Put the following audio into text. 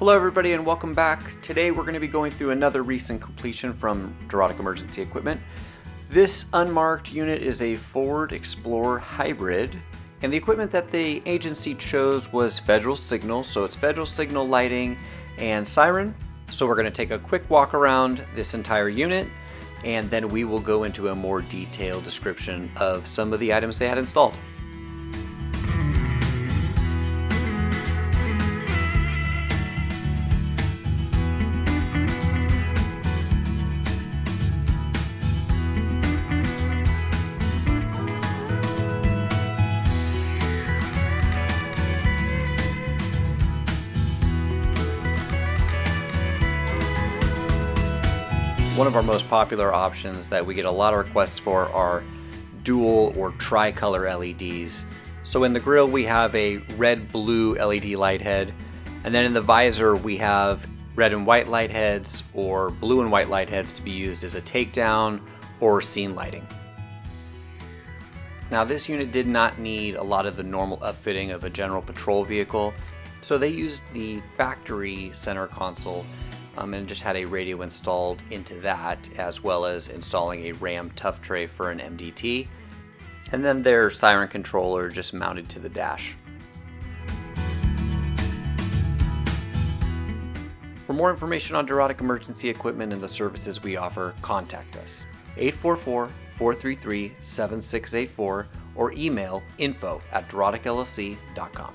Hello everybody and welcome back. Today we're going to be going through another recent completion from Derotic Emergency Equipment. This unmarked unit is a Ford Explorer hybrid, and the equipment that the agency chose was Federal Signal, so it's Federal Signal lighting and siren. So we're going to take a quick walk around this entire unit, and then we will go into a more detailed description of some of the items they had installed. One of our most popular options that we get a lot of requests for are dual or tricolor LEDs. So in the grille we have a red-blue LED light head, and then in the visor we have red and white light heads or blue and white light heads to be used as a takedown or scene lighting. Now this unit did not need a lot of the normal upfitting of a general patrol vehicle, so they used the factory center console and just had a radio installed into that, as well as installing a RAM tough tray for an MDT, and then their siren controller just mounted to the dash. For more information on Derotic Emergency Equipment and the services we offer, contact us 844-433-7684 or email info@deroticllc.com.